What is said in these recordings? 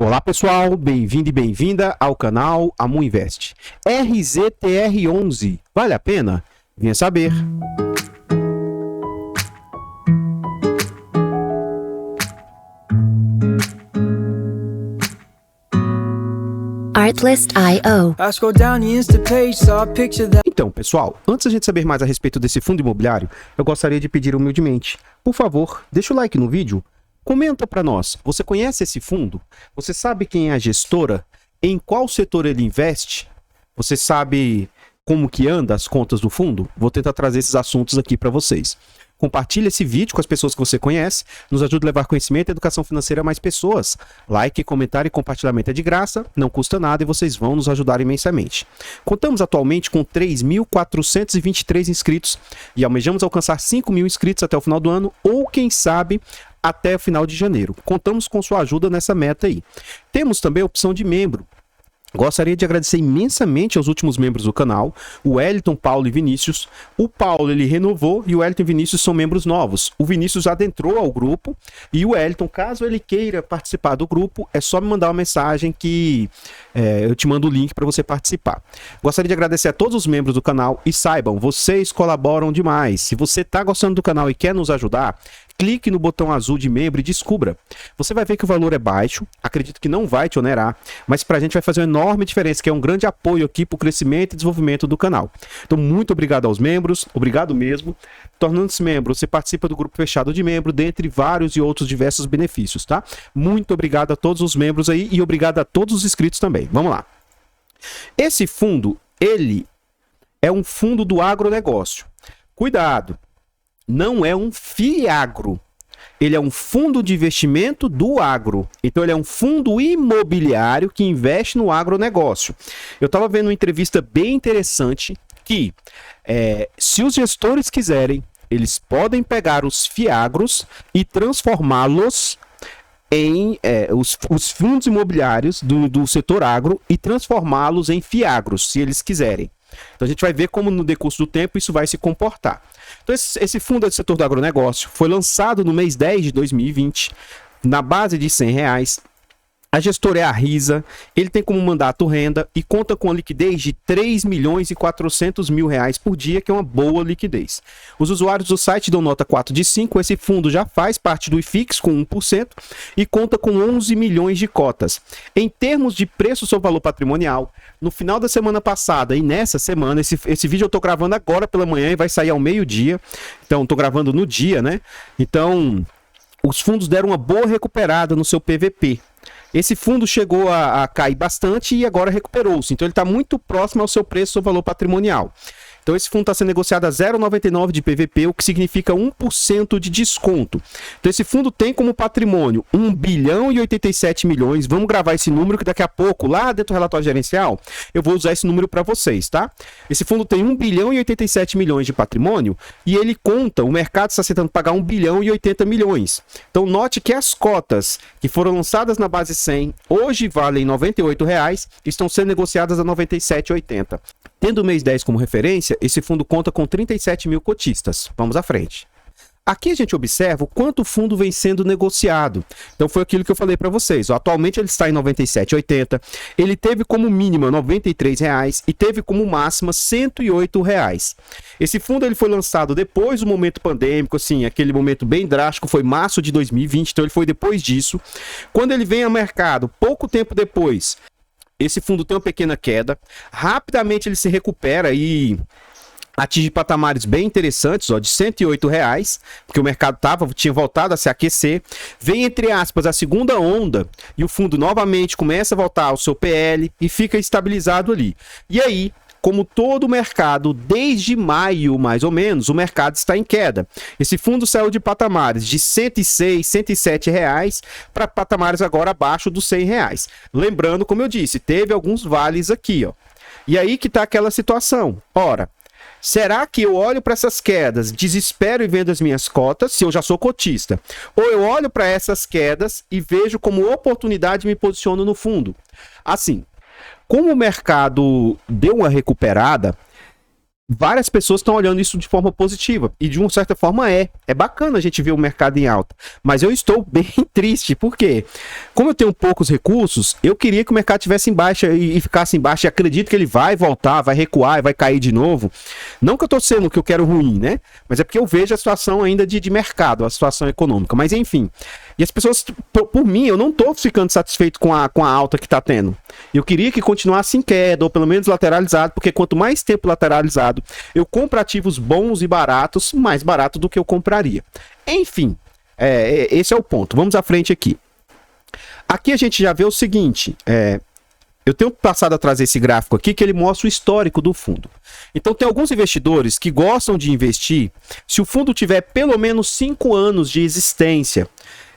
Olá pessoal, bem-vindo e bem-vinda ao canal Amu Invest. RZTR11, vale a pena? Venha saber. Artlist.io. Então, pessoal, antes da gente saber mais a respeito desse fundo imobiliário, eu gostaria de pedir humildemente, por favor, deixa o like no vídeo, comenta para nós, você conhece esse fundo? Você sabe quem é a gestora? Em qual setor ele investe? Você sabe como que anda as contas do fundo? Vou tentar trazer esses assuntos aqui para vocês. Compartilhe esse vídeo com as pessoas que você conhece, nos ajude a levar conhecimento e educação financeira a mais pessoas. Like, comentário e compartilhamento é de graça, não custa nada e vocês vão nos ajudar imensamente. Contamos atualmente com 3.423 inscritos e almejamos alcançar 5.000 inscritos até o final do ano ou, quem sabe, até o final de janeiro. Contamos com sua ajuda nessa meta aí. Temos também a opção de membro. Gostaria de agradecer imensamente aos últimos membros do canal, o Wellington, Paulo e Vinícius. O Paulo ele renovou e o Wellington e o Vinícius são membros novos. O Vinícius adentrou ao grupo e o Wellington, caso ele queira participar do grupo, é só me mandar uma mensagem que eu te mando o link para você participar. Gostaria de agradecer a todos os membros do canal e saibam, vocês colaboram demais. Se você está gostando do canal e quer nos ajudar, clique no botão azul de membro e descubra. Você vai ver que o valor é baixo, acredito que não vai te onerar, mas para a gente vai fazer uma enorme diferença, que é um grande apoio aqui para o crescimento e desenvolvimento do canal. Então, muito obrigado aos membros, obrigado mesmo. Tornando-se membro, você participa do grupo fechado de membro, dentre vários e outros diversos benefícios, tá? Muito obrigado a todos os membros aí e obrigado a todos os inscritos também. Vamos lá. Esse fundo, ele é um fundo do agronegócio. Cuidado! Não é um FIAGRO, ele é um fundo de investimento do agro. Então ele é um fundo imobiliário que investe no agronegócio. Eu estava vendo uma entrevista bem interessante que, se os gestores quiserem, eles podem pegar os FIAGROS e transformá-los em os fundos imobiliários do setor agro e transformá-los em FIAGROS, se eles quiserem. Então a gente vai ver como no decurso do tempo isso vai se comportar. Então esse fundo é do setor do agronegócio, foi lançado no mês 10 de 2020, na base de R$100. A gestora é a Risa, ele tem como mandato renda e conta com a liquidez de R$3.400.000 por dia, que é uma boa liquidez. Os usuários do site dão nota 4 de 5, esse fundo já faz parte do IFIX com 1% e conta com 11 milhões de cotas. Em termos de preço sobre valor patrimonial, no final da semana passada e nessa semana, esse vídeo eu estou gravando agora pela manhã e vai sair ao meio-dia, então estou gravando no dia, né? Então, os fundos deram uma boa recuperada no seu PVP. Esse fundo chegou a cair bastante e agora recuperou-se. Então ele está muito próximo ao seu preço sobre valor patrimonial. Então esse fundo está sendo negociado a 0,99 de PVP, o que significa 1% de desconto. Então esse fundo tem como patrimônio 1 bilhão e 87 milhões. Vamos gravar esse número que daqui a pouco, lá dentro do relatório gerencial, eu vou usar esse número para vocês, tá? Esse fundo tem 1 bilhão e 87 milhões de patrimônio e ele conta, o mercado está aceitando pagar 1 bilhão e 80 milhões. Então note que as cotas que foram lançadas na base 100 hoje valem R$ 98,00 e estão sendo negociadas a R$ 97,80. Tendo o mês 10 como referência, esse fundo conta com 37 mil cotistas. Vamos à frente. Aqui a gente observa o quanto o fundo vem sendo negociado. Então foi aquilo que eu falei para vocês. Atualmente ele está em R$ 97,80. Ele teve como mínima R$ 93,00 e teve como máxima R$ 108,00. Esse fundo ele foi lançado depois do momento pandêmico, assim, aquele momento bem drástico, foi março de 2020, então ele foi depois disso. Quando ele vem ao mercado, pouco tempo depois, esse fundo tem uma pequena queda. Rapidamente ele se recupera e atinge patamares bem interessantes, ó, de R$ 108,00, porque o mercado tinha voltado a se aquecer. Vem, entre aspas, a segunda onda e o fundo novamente começa a voltar ao seu PL e fica estabilizado ali. E aí, como todo o mercado, desde maio, mais ou menos, o mercado está em queda. Esse fundo saiu de patamares de R$ 106, R$ 107,00 para patamares agora abaixo dos R$ 100,00. Lembrando, como eu disse, teve alguns vales aqui, ó. E aí que está aquela situação. Ora, será que eu olho para essas quedas, desespero e vendo as minhas cotas, se eu já sou cotista? Ou eu olho para essas quedas e vejo como oportunidade e me posiciono no fundo? Assim, como o mercado deu uma recuperada, várias pessoas estão olhando isso de forma positiva. E de uma certa forma é bacana a gente ver o mercado em alta. Mas eu estou bem triste. Por quê? Como eu tenho poucos recursos, eu queria que o mercado estivesse em baixa e ficasse em baixa. E acredito que ele vai voltar, vai recuar e vai cair de novo. Não que eu estou sendo o que eu quero ruim, né? Mas é porque eu vejo a situação ainda de mercado, a situação econômica. Mas enfim. E as pessoas, por mim, eu não estou ficando satisfeito com a alta que está tendo. Eu queria que continuasse em queda, ou pelo menos lateralizado, porque quanto mais tempo lateralizado, eu compro ativos bons e baratos, mais barato do que eu compraria. Enfim, esse é o ponto. Vamos à frente aqui. Aqui a gente já vê o seguinte, eu tenho passado a trazer esse gráfico aqui que ele mostra o histórico do fundo. Então tem alguns investidores que gostam de investir se o fundo tiver pelo menos 5 anos de existência.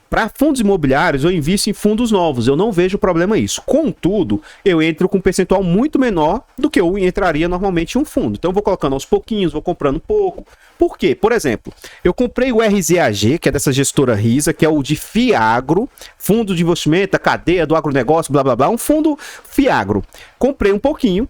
Para fundos imobiliários, eu invisto em fundos novos, eu não vejo problema nisso. Contudo, eu entro com um percentual muito menor do que eu entraria normalmente em um fundo. Então eu vou colocando aos pouquinhos, vou comprando pouco. Por quê? Por exemplo, eu comprei o RZAG, que é dessa gestora Risa, que é o de Fiagro, Fundo de Investimento, a cadeia do agronegócio, blá blá blá, um fundo Fiagro. Comprei um pouquinho.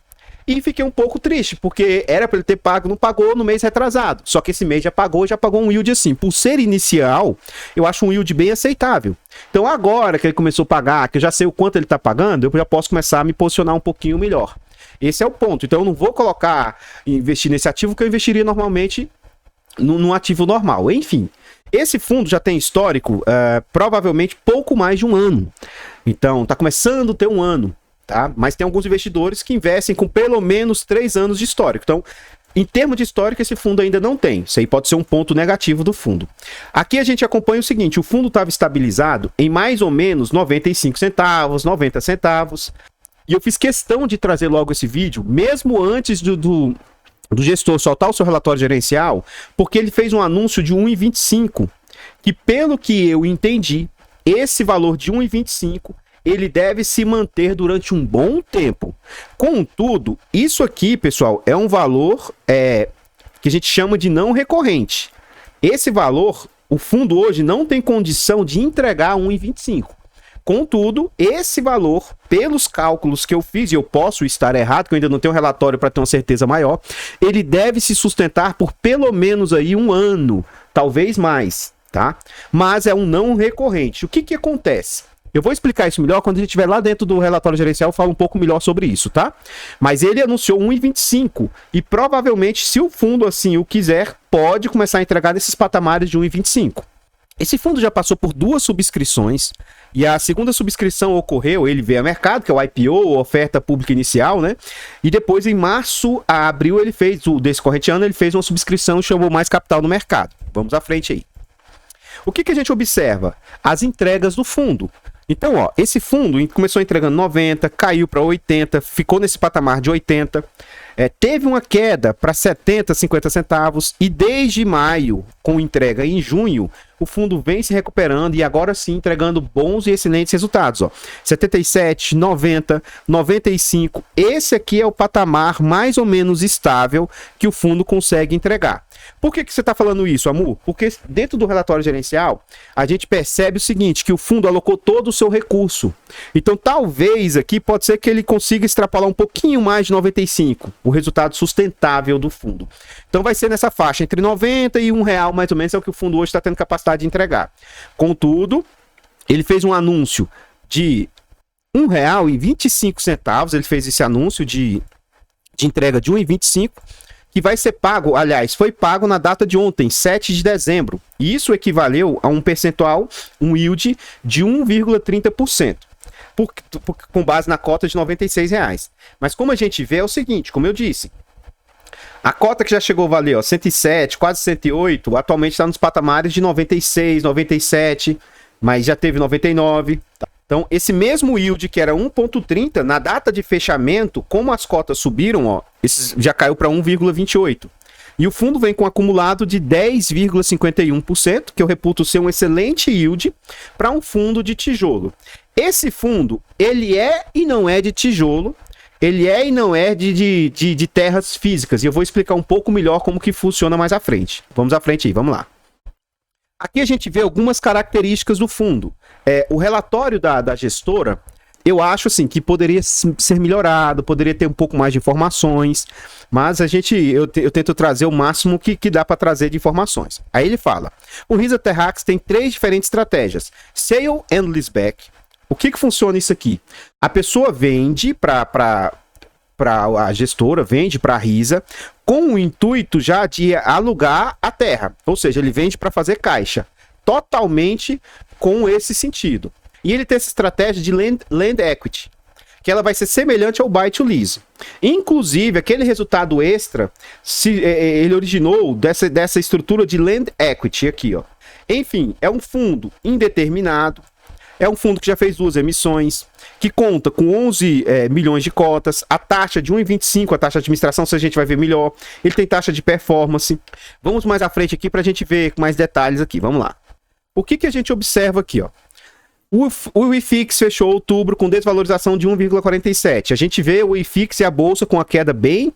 E fiquei um pouco triste, porque era para ele ter pago, não pagou no mês retrasado. Só que esse mês já pagou um yield assim. Por ser inicial, eu acho um yield bem aceitável. Então agora que ele começou a pagar, que eu já sei o quanto ele está pagando, eu já posso começar a me posicionar um pouquinho melhor. Esse é o ponto. Então eu não vou investir nesse ativo que eu investiria normalmente num ativo normal. Enfim, esse fundo já tem histórico, provavelmente pouco mais de um ano. Então está começando a ter um ano. Tá? Mas tem alguns investidores que investem com pelo menos 3 anos de histórico. Então, em termos de histórico, esse fundo ainda não tem. Isso aí pode ser um ponto negativo do fundo. Aqui a gente acompanha o seguinte, o fundo estava estabilizado em mais ou menos 95 centavos, 90 centavos. E eu fiz questão de trazer logo esse vídeo, mesmo antes do gestor soltar o seu relatório gerencial, porque ele fez um anúncio de 1,25, que pelo que eu entendi, esse valor de 1,25 ele deve se manter durante um bom tempo. Contudo, isso aqui, pessoal, é um valor que a gente chama de não recorrente. Esse valor, o fundo hoje não tem condição de entregar 1,25. Contudo, esse valor, pelos cálculos que eu fiz, e eu posso estar errado, que eu ainda não tenho um relatório para ter uma certeza maior, ele deve se sustentar por pelo menos aí um ano, talvez mais, tá? Mas é um não recorrente. O que acontece? Eu vou explicar isso melhor quando a gente estiver lá dentro do relatório gerencial, eu falo um pouco melhor sobre isso, tá? Mas ele anunciou 1,25 e provavelmente, se o fundo assim o quiser, pode começar a entregar nesses patamares de 1,25. Esse fundo já passou por 2 subscrições e a segunda subscrição ocorreu, ele veio a mercado, que é o IPO, oferta pública inicial, né? E depois em março a abril ele fez, desse corrente ano, ele fez uma subscrição e chamou mais capital no mercado. Vamos à frente aí. O que a gente observa? As entregas do fundo. Então, ó, esse fundo começou entregando 90, caiu para 80, ficou nesse patamar de 80, teve uma queda para 70, 50 centavos e desde maio, com entrega em junho, o fundo vem se recuperando e agora sim entregando bons e excelentes resultados. Ó. 77, 90, 95, esse aqui é o patamar mais ou menos estável que o fundo consegue entregar. Por que você está falando isso, Amu? Porque dentro do relatório gerencial, a gente percebe o seguinte, que o fundo alocou todo o seu recurso. Então, talvez aqui pode ser que ele consiga extrapolar um pouquinho mais de 95, o resultado sustentável do fundo. Então, vai ser nessa faixa, entre 90 e R$1, mais ou menos, é o que o fundo hoje está tendo capacidade de entregar. Contudo, ele fez um anúncio de R$1,25, ele fez esse anúncio de entrega de 1,25, que vai ser pago, aliás, foi pago na data de ontem, 7 de dezembro. E isso equivaleu a um percentual, um yield de 1,30%, com base na cota de R$96. Mas como a gente vê é o seguinte, como eu disse, a cota que já chegou a valer, ó, 107, quase 108, atualmente está nos patamares de 96, 97, mas já teve 99, tá? Então, esse mesmo yield que era 1,30, na data de fechamento, como as cotas subiram, ó, esse já caiu para 1,28. E o fundo vem com um acumulado de 10,51%, que eu reputo ser um excelente yield para um fundo de tijolo. Esse fundo, ele é e não é de tijolo, ele é e não é de terras físicas. E eu vou explicar um pouco melhor como que funciona mais à frente. Vamos à frente aí, vamos lá. Aqui a gente vê algumas características do fundo. O relatório da gestora eu acho assim que poderia ser melhorado, poderia ter um pouco mais de informações, mas eu tento trazer o máximo que dá para trazer de informações. Aí ele fala: o Risa Terrax tem 3 diferentes estratégias: sale and leaseback. O que funciona isso aqui? A pessoa vende para a gestora, vende para a Risa com o intuito já de alugar a terra, ou seja, ele vende para fazer caixa, totalmente com esse sentido. E ele tem essa estratégia de land equity, que ela vai ser semelhante ao buy to lease. Inclusive, aquele resultado extra, ele originou dessa estrutura de land equity aqui, ó. Enfim, é um fundo indeterminado, é um fundo que já fez 2 emissões, que conta com 11 milhões de cotas, a taxa de 1,25, a taxa de administração, se a gente vai ver melhor. Ele tem taxa de performance. Vamos mais à frente aqui para a gente ver com mais detalhes aqui, vamos lá. O que a gente observa aqui, ó? O IFIX fechou outubro com desvalorização de 1,47. A gente vê o IFIX e a bolsa com a queda bem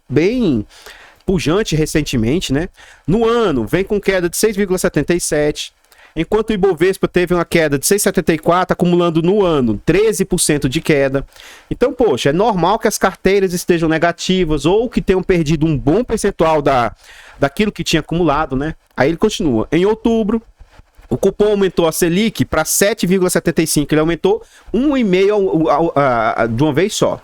pujante recentemente, né? No ano, vem com queda de 6,77. Enquanto o Ibovespa teve uma queda de 6,74, acumulando no ano 13% de queda. Então, poxa, é normal que as carteiras estejam negativas ou que tenham perdido um bom percentual daquilo que tinha acumulado, né? Aí ele continua. Em outubro, o cupom aumentou a Selic para 7,75. Ele aumentou 1,5 de uma vez só.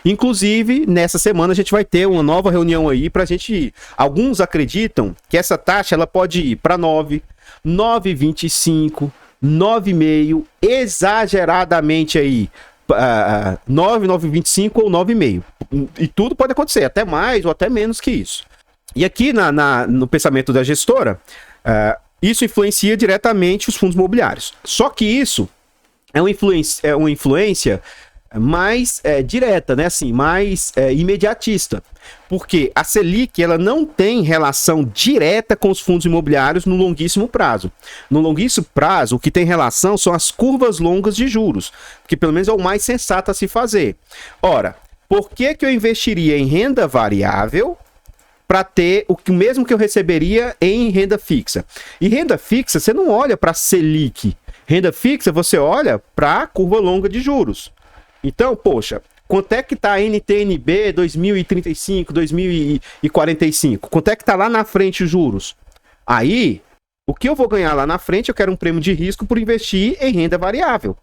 Inclusive, nessa semana a gente vai ter uma nova reunião aí para a gente... Alguns acreditam que essa taxa ela pode ir para 9, 9,25, 9,5, exageradamente aí, 9, 9,25 ou 9,5. E tudo pode acontecer, até mais ou até menos que isso. E aqui no pensamento da gestora... isso influencia diretamente os fundos imobiliários. Só que isso é uma influência mais direta, né? Assim, mais imediatista. Porque a Selic ela não tem relação direta com os fundos imobiliários no longuíssimo prazo. No longuíssimo prazo, o que tem relação são as curvas longas de juros, que pelo menos é o mais sensato a se fazer. Ora, por que eu investiria em renda variável para ter o mesmo que eu receberia em renda fixa? E renda fixa, você não olha para Selic. Renda fixa, você olha para a curva longa de juros. Então, poxa, quanto é que está a NTNB 2035, 2045? Quanto é que está lá na frente os juros? Aí, o que eu vou ganhar lá na frente, eu quero um prêmio de risco por investir em renda variável.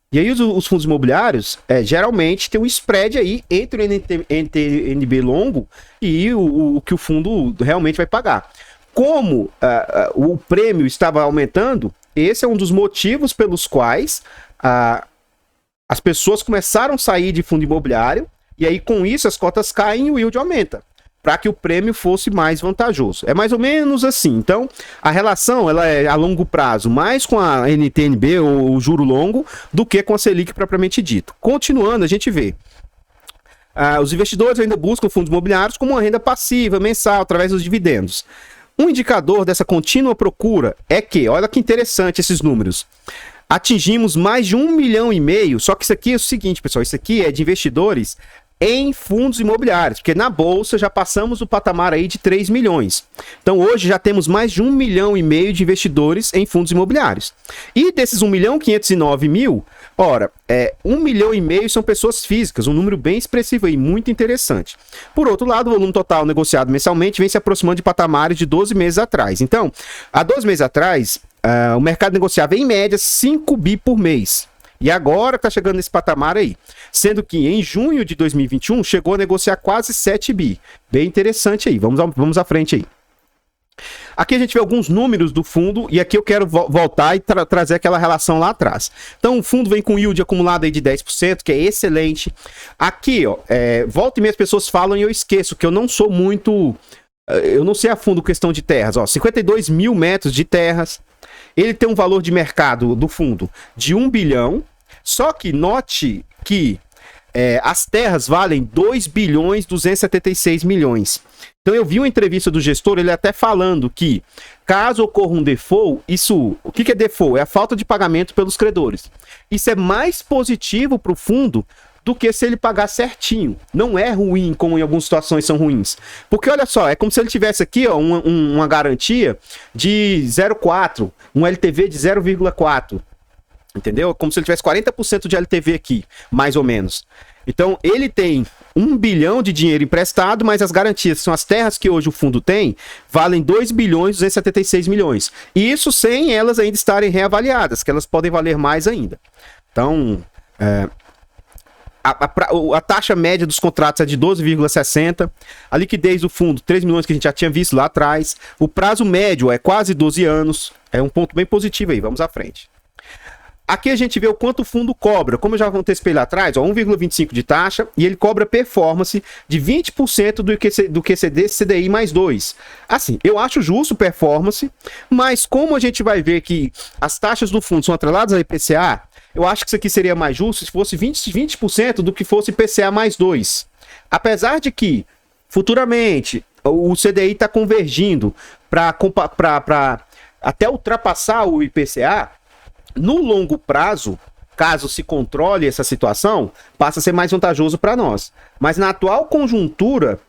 E aí os fundos imobiliários, geralmente, tem um spread aí entre o NTNB longo e o que o fundo realmente vai pagar. Como o prêmio estava aumentando, esse é um dos motivos pelos quais as pessoas começaram a sair de fundo imobiliário, e aí com isso as cotas caem e o yield aumenta, para que o prêmio fosse mais vantajoso. É mais ou menos assim. Então, a relação ela é a longo prazo, mais com a NTNB, ou o juro longo, do que com a Selic propriamente dito. Continuando, a gente vê. Os investidores ainda buscam fundos imobiliários como uma renda passiva, mensal, através dos dividendos. Um indicador dessa contínua procura é que, olha que interessante esses números, atingimos mais de 1,5 milhão, só que isso aqui é o seguinte, pessoal, isso aqui é de investidores em fundos imobiliários, porque na bolsa já passamos o patamar aí de 3 milhões. Então hoje já temos mais de 1,5 milhão de investidores em fundos imobiliários. E desses 1.509.000, ora, 1,5 milhão são pessoas físicas, um número bem expressivo aí, muito interessante. Por outro lado, o volume total negociado mensalmente vem se aproximando de patamares de 12 meses atrás. Então, há 12 meses atrás, o mercado negociava em média 5 bi por mês. E agora está chegando nesse patamar aí. Sendo que em junho de 2021 chegou a negociar quase 7 bi. Bem interessante aí. Vamos à frente aí. Aqui a gente vê alguns números do fundo e aqui eu quero voltar e trazer aquela relação lá atrás. Então o fundo vem com yield acumulado aí de 10%, que é excelente. Aqui, ó, volta e meia as pessoas falam e eu esqueço que eu não sou muito... Eu não sei a fundo questão de terras. Ó, 52 mil metros de terras. Ele tem um valor de mercado do fundo de 1 bilhão. Só que note que as terras valem 2 bilhões 276 milhões. Então eu vi uma entrevista do gestor, ele até falando que caso ocorra um default, o que é default? É a falta de pagamento pelos credores. Isso é mais positivo para o fundo do que se ele pagar certinho. Não é ruim, como em algumas situações são ruins. Porque olha só, é como se ele tivesse aqui ó, uma garantia de 0,4, um LTV de 0,4. Entendeu? Como se ele tivesse 40% de LTV aqui, mais ou menos. Então, ele tem 1 bilhão de dinheiro emprestado, mas as garantias, que são as terras que hoje o fundo tem, valem 2 bilhões e 276 milhões. E isso sem elas ainda estarem reavaliadas, que elas podem valer mais ainda. Então, a taxa média dos contratos é de 12,60. A liquidez do fundo, 3 milhões que a gente já tinha visto lá atrás. O prazo médio é quase 12 anos. É um ponto bem positivo aí, vamos à frente. Aqui a gente vê o quanto o fundo cobra. Como eu já antecipei lá atrás, 1,25 de taxa, e ele cobra performance de 20% do QCD CDI mais 2. Assim, eu acho justo performance, mas como a gente vai ver que as taxas do fundo são atreladas ao IPCA, eu acho que isso aqui seria mais justo se fosse 20% do que fosse IPCA mais 2. Apesar de que, futuramente, o CDI está convergindo para até ultrapassar o IPCA. No longo prazo, caso se controle essa situação, passa a ser mais vantajoso para nós. Mas na atual conjuntura,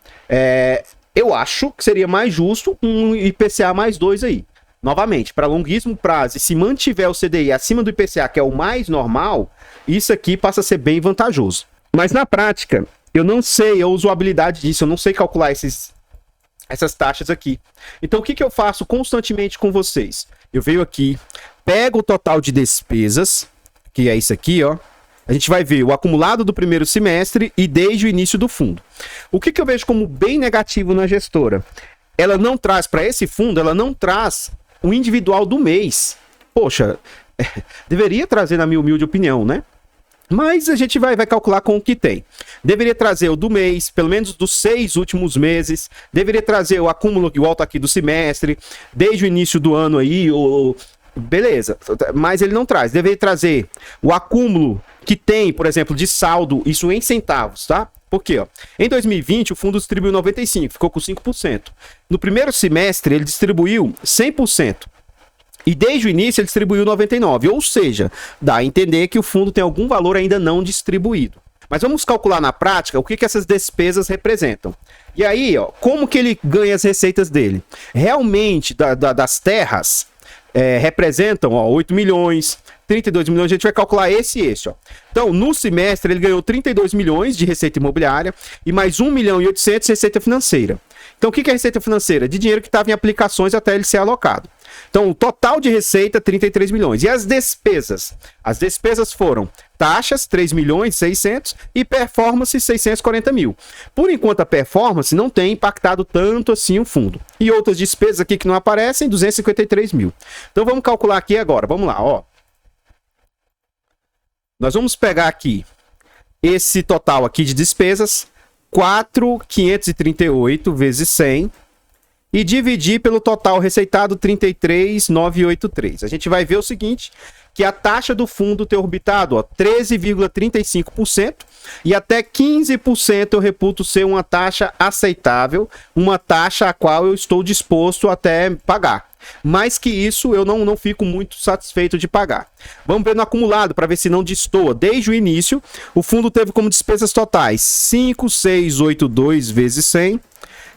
eu acho que seria mais justo um IPCA mais 2 aí. Novamente, para longuíssimo prazo, e se mantiver o CDI acima do IPCA, que é o mais normal, isso aqui passa a ser bem vantajoso. Mas na prática, eu não sei a usabilidade disso, eu não sei calcular essas taxas aqui. Então, o que eu faço constantemente com vocês? Eu venho aqui, pego o total de despesas, que é isso aqui, ó. A gente vai ver o acumulado do primeiro semestre e desde o início do fundo. O que eu vejo como bem negativo na gestora? Ela não traz para esse fundo, ela não traz o individual do mês. Poxa, deveria trazer, na minha humilde opinião, né? Mas a gente vai calcular com o que tem. Deveria trazer o do mês, pelo menos dos 6 últimos meses. Deveria trazer o acúmulo, o alto aqui do semestre, desde o início do ano aí, beleza, mas ele não traz. Deveria trazer o acúmulo que tem, por exemplo, de saldo, isso em centavos, tá? Por quê? Ó? Em 2020, o fundo distribuiu 95%, ficou com 5%. No primeiro semestre, ele distribuiu 100%. E desde o início, ele distribuiu 99%. Ou seja, dá a entender que o fundo tem algum valor ainda não distribuído. Mas vamos calcular na prática o que essas despesas representam. E aí, ó, como que ele ganha as receitas dele? Realmente, das terras... representam 8 milhões, 32 milhões, a gente vai calcular esse e esse. Ó. Então, no semestre, ele ganhou 32 milhões de receita imobiliária e mais 1 milhão e 800 de receita financeira. Então, o que é receita financeira? De dinheiro que estava em aplicações até ele ser alocado. Então, o total de receita, 33 milhões. E as despesas? As despesas foram taxas, 3 milhões e 600 e performance, 640 mil. Por enquanto, a performance não tem impactado tanto assim o fundo. E outras despesas aqui que não aparecem, 253 mil. Então, vamos calcular aqui agora. Vamos lá, ó. Nós vamos pegar aqui esse total aqui de despesas, 4.538 vezes 100, e dividir pelo total receitado 33.983. A gente vai ver o seguinte, que a taxa do fundo ter orbitado 13,35% e até 15% eu reputo ser uma taxa aceitável, uma taxa a qual eu estou disposto até pagar. Mais que isso, eu não fico muito satisfeito de pagar. Vamos ver no acumulado para ver se não destoa. Desde o início, o fundo teve como despesas totais 5.682 vezes 100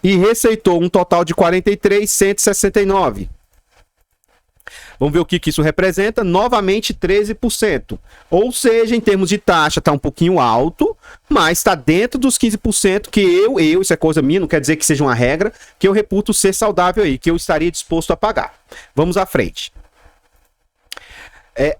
e receitou um total de 43.169. Vamos ver o que isso representa. Novamente 13%. Ou seja, em termos de taxa, está um pouquinho alto, mas está dentro dos 15% que isso é coisa minha, não quer dizer que seja uma regra, que eu reputo ser saudável aí, que eu estaria disposto a pagar. Vamos à frente.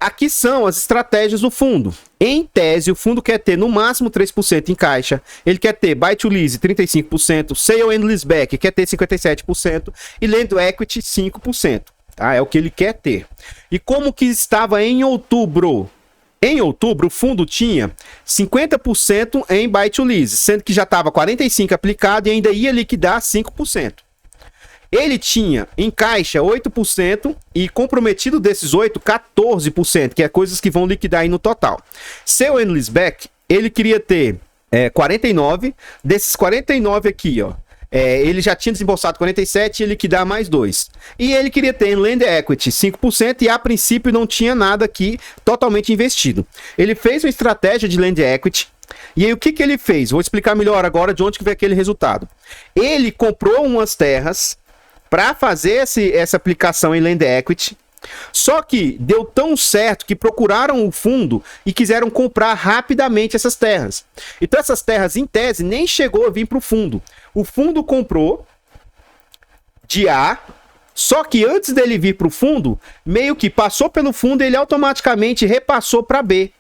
Aqui são as estratégias do fundo. Em tese, o fundo quer ter no máximo 3% em caixa, ele quer ter buy to lease 35%, sale and leaseback quer ter 57% e lend equity 5%. Tá? É o que ele quer ter. E como que estava em outubro? Em outubro, o fundo tinha 50% em buy to lease, sendo que já estava 45% aplicado e ainda ia liquidar 5%. Ele tinha em caixa 8% e comprometido desses 8%, 14%, que é coisas que vão liquidar aí no total. Seu leaseback, ele queria ter 49%, desses 49% aqui, ó. Ele já tinha desembolsado 47% e ia liquidar mais 2%. E ele queria ter em land equity 5% e a princípio não tinha nada aqui totalmente investido. Ele fez uma estratégia de land equity. E aí o que ele fez? Vou explicar melhor agora de onde que veio aquele resultado. Ele comprou umas terras para fazer essa aplicação em land equity, Só que deu tão certo que procuraram o fundo e quiseram comprar rapidamente essas terras. Então essas terras, em tese, nem chegou a vir para o fundo. O fundo comprou de A, só que antes dele vir para o fundo, meio que passou pelo fundo e ele automaticamente repassou para B.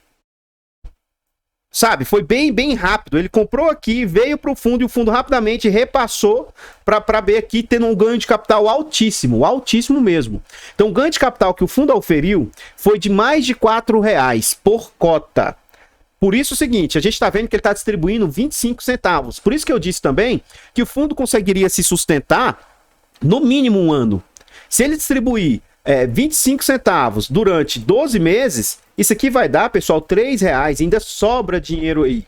Sabe, foi bem rápido. Ele comprou aqui, veio para o fundo e o fundo rapidamente repassou para B aqui, tendo um ganho de capital altíssimo, altíssimo mesmo. Então o ganho de capital que o fundo auferiu foi de mais de R$4 por cota. Por isso é o seguinte, a gente está vendo que ele está distribuindo 25 centavos. Por isso que eu disse também que o fundo conseguiria se sustentar no mínimo um ano. Se ele distribuir 25 centavos durante 12 meses, isso aqui vai dar, pessoal, R$3, ainda sobra dinheiro aí.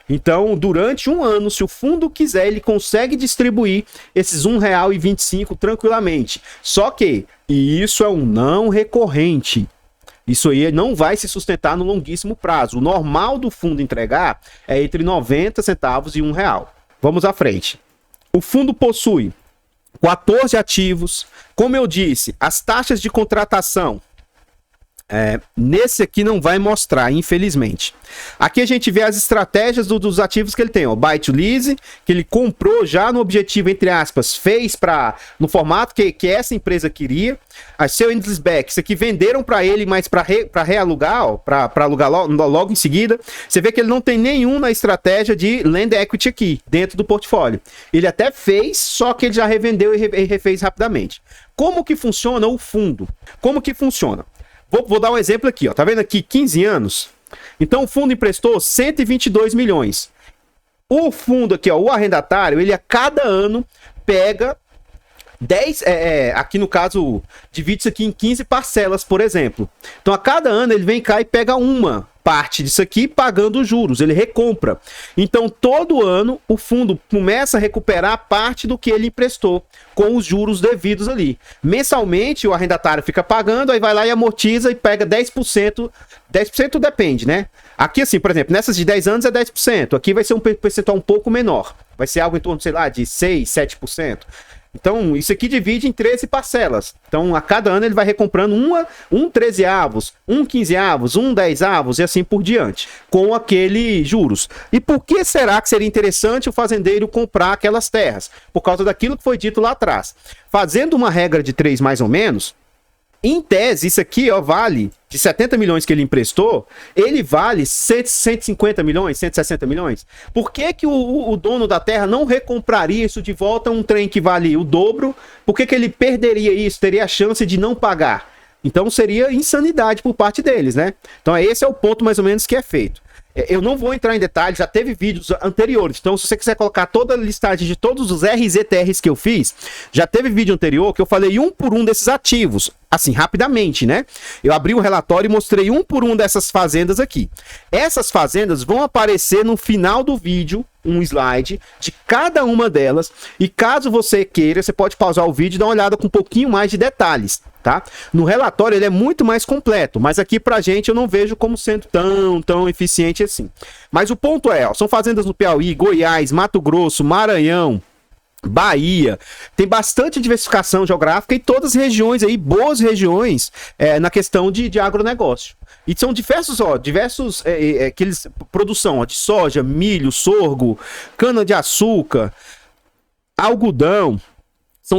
Então, durante um ano, se o fundo quiser, ele consegue distribuir esses R$1,25 tranquilamente. Só que, e isso é um não recorrente, isso aí não vai se sustentar no longuíssimo prazo. O normal do fundo entregar é entre 90 centavos e R$1. Vamos à frente. O fundo possui 14 ativos. Como eu disse, as taxas de contratação, nesse aqui não vai mostrar, infelizmente. Aqui a gente vê as estratégias dos ativos que ele tem. O Buy to Lease, que ele comprou já no objetivo, entre aspas, fez no formato que essa empresa queria. A seu Endless Back, isso aqui venderam para ele, mas para realugar, para alugar logo em seguida. Você vê que ele não tem nenhum na estratégia de Land Equity aqui, dentro do portfólio. Ele até fez, só que ele já revendeu e refez rapidamente. Como que funciona o fundo? Como que funciona? Vou dar um exemplo aqui, ó. Tá vendo aqui 15 anos? Então o fundo emprestou 122 milhões. O fundo aqui, ó, o arrendatário, ele a cada ano pega 10, aqui no caso, divide isso aqui em 15 parcelas, por exemplo. Então a cada ano ele vem cá e pega uma parte disso aqui pagando os juros, ele recompra. Então todo ano o fundo começa a recuperar parte do que ele emprestou com os juros devidos ali. Mensalmente o arrendatário fica pagando, aí vai lá e amortiza e pega 10%. 10% depende, né? Aqui assim, por exemplo, nessas de 10 anos é 10%, aqui vai ser um percentual um pouco menor. Vai ser algo em torno, sei lá, de 6, 7%. Então, isso aqui divide em 13 parcelas. Então, a cada ano ele vai recomprando um 13avos, um 15avos, um 10avos e assim por diante, com aqueles juros. E por que será que seria interessante o fazendeiro comprar aquelas terras? Por causa daquilo que foi dito lá atrás. Fazendo uma regra de 3 mais ou menos, em tese, isso aqui, ó, vale de 70 milhões que ele emprestou, ele vale 150 milhões, 160 milhões. Por que que o dono da terra não recompraria isso de volta, um trem que vale o dobro? Por que que ele perderia isso? Teria a chance de não pagar? Então seria insanidade por parte deles, né? Então esse é o ponto mais ou menos que é feito. Eu não vou entrar em detalhes, já teve vídeos anteriores, então se você quiser colocar toda a listagem de todos os RZTRs que eu fiz, já teve vídeo anterior que eu falei um por um desses ativos, assim, rapidamente, né? Eu abri o relatório e mostrei um por um dessas fazendas aqui. Essas fazendas vão aparecer no final do vídeo, um slide de cada uma delas, e caso você queira, você pode pausar o vídeo e dar uma olhada com um pouquinho mais de detalhes, tá? No relatório ele é muito mais completo, mas aqui pra gente eu não vejo como sendo tão eficiente assim. Mas o ponto é, ó, são fazendas no Piauí, Goiás, Mato Grosso, Maranhão, Bahia, tem bastante diversificação geográfica e todas as regiões aí, boas regiões na questão de agronegócio. E são diversos produção, ó, de soja, milho, sorgo, cana-de-açúcar, algodão.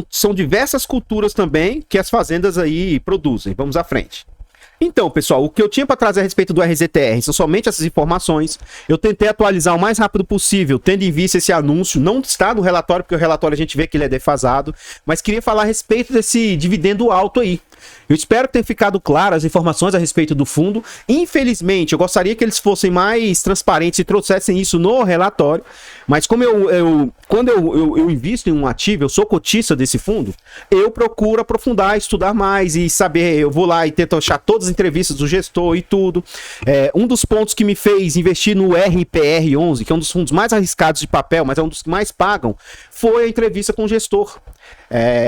São diversas culturas também que as fazendas aí produzem. Vamos à frente. Então, pessoal, o que eu tinha para trazer a respeito do RZTR são somente essas informações. Eu tentei atualizar o mais rápido possível, tendo em vista esse anúncio. Não está no relatório, porque o relatório a gente vê que ele é defasado. Mas queria falar a respeito desse dividendo alto aí. Eu espero ter ficado claro as informações a respeito do fundo. Infelizmente, eu gostaria que eles fossem mais transparentes e trouxessem isso no relatório. Mas como quando eu invisto em um ativo, eu sou cotista desse fundo, eu procuro aprofundar, estudar mais e saber. Eu vou lá e tento achar todas as entrevistas do gestor e tudo. Um dos pontos que me fez investir no RPR11, que é um dos fundos mais arriscados de papel, mas é um dos que mais pagam, foi a entrevista com o gestor.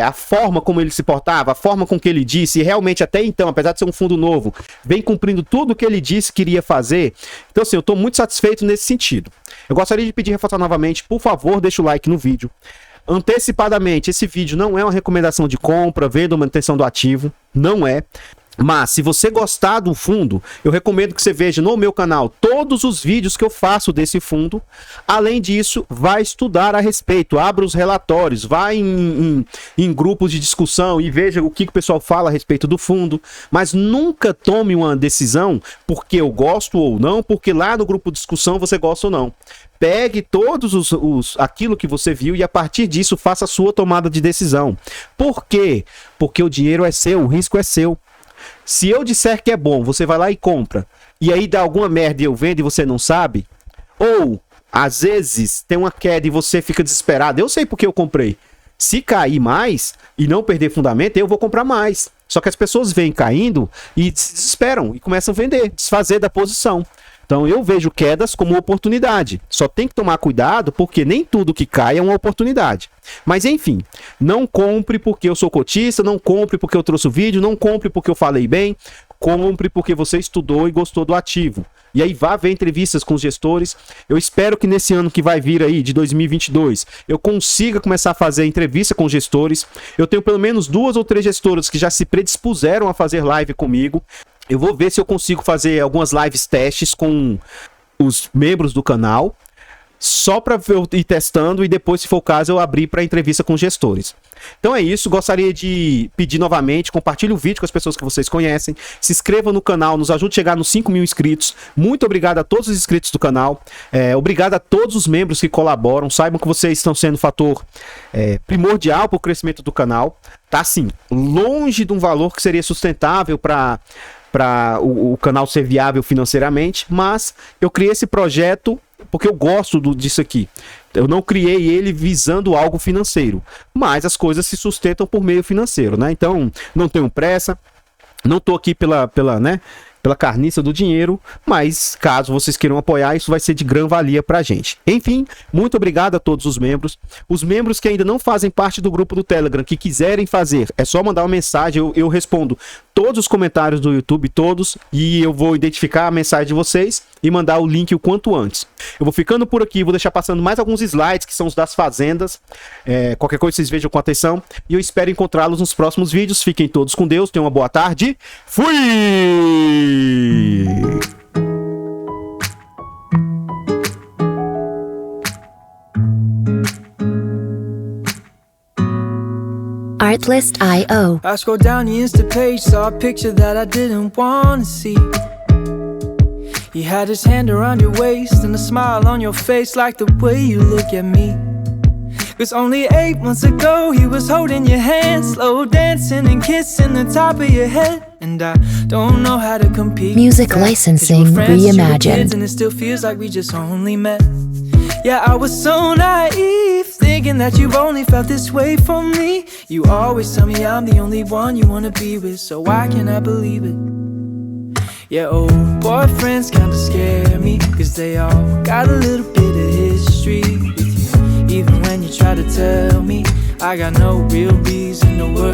A forma como ele se portava, a forma com que ele disse, e realmente até então, apesar de ser um fundo novo, vem cumprindo tudo o que ele disse que iria fazer. Então assim, eu estou muito satisfeito nesse sentido. Eu gostaria de pedir reforçar novamente, por favor, deixa o like no vídeo. Antecipadamente, esse vídeo não é uma recomendação de compra, venda ou manutenção do ativo, não é. Mas se você gostar do fundo, eu recomendo que você veja no meu canal todos os vídeos que eu faço desse fundo. Além disso, vai estudar a respeito, abra os relatórios, vai em grupos de discussão e veja o que o pessoal fala a respeito do fundo. Mas nunca tome uma decisão porque eu gosto ou não, porque lá no grupo de discussão você gosta ou não. Pegue todos aquilo que você viu e a partir disso faça a sua tomada de decisão. Por quê? Porque o dinheiro é seu, o risco é seu. Se eu disser que é bom, você vai lá e compra, e aí dá alguma merda e eu vendo e você não sabe, ou às vezes tem uma queda e você fica desesperado, eu sei porque eu comprei. Se cair mais e não perder fundamento, eu vou comprar mais. Só que as pessoas vêm caindo e se desesperam e começam a vender, desfazer da posição. Então eu vejo quedas como oportunidade. Só tem que tomar cuidado porque nem tudo que cai é uma oportunidade. Mas enfim, não compre porque eu sou cotista, não compre porque eu trouxe o vídeo, não compre porque eu falei bem, compre porque você estudou e gostou do ativo. E aí vá ver entrevistas com os gestores. Eu espero que nesse ano que vai vir aí, de 2022, eu consiga começar a fazer entrevista com gestores. Eu tenho pelo menos 2 ou 3 gestoras que já se predispuseram a fazer live comigo. Eu vou ver se eu consigo fazer algumas lives testes com os membros do canal, só para eu ir testando e depois, se for o caso, eu abrir para entrevista com gestores. Então é isso, gostaria de pedir novamente, compartilhe o vídeo com as pessoas que vocês conhecem, se inscreva no canal, nos ajude a chegar nos 5.000 inscritos. Muito obrigado a todos os inscritos do canal, obrigado a todos os membros que colaboram, saibam que vocês estão sendo um fator primordial para o crescimento do canal. Tá assim, longe de um valor que seria sustentável para o canal ser viável financeiramente, mas eu criei esse projeto porque eu gosto disso aqui. Eu não criei ele visando algo financeiro, mas as coisas se sustentam por meio financeiro, né? Então, não tenho pressa, não tô aqui pela carniça do dinheiro, mas caso vocês queiram apoiar, isso vai ser de grande valia pra gente. Enfim, muito obrigado a todos os membros. Os membros que ainda não fazem parte do grupo do Telegram, que quiserem fazer, é só mandar uma mensagem, eu respondo todos os comentários do YouTube, todos, e eu vou identificar a mensagem de vocês e mandar o link o quanto antes. Eu vou ficando por aqui, vou deixar passando mais alguns slides, que são os das fazendas. Qualquer coisa vocês vejam com atenção, e eu espero encontrá-los nos próximos vídeos. Fiquem todos com Deus, tenham uma boa tarde. Fui! Artlist.io. I scrolled down the Insta page, saw a picture that I didn't wanna see. He had his hand around your waist and a smile on your face, like the way you look at me. 'Cause only 8 months ago he was holding your hand, slow dancing and kissing the top of your head. And I don't know how to compete. Music licensing reimagined. And it still feels like we just only met. Yeah, I was so naive, thinking that you've only felt this way for me. You always tell me I'm the only one you wanna be with, so why can't I believe it? Yeah, old boyfriends kinda scare me, 'cause they all got a little bit of history with you. Even when you try to tell me I got no real reason to worry.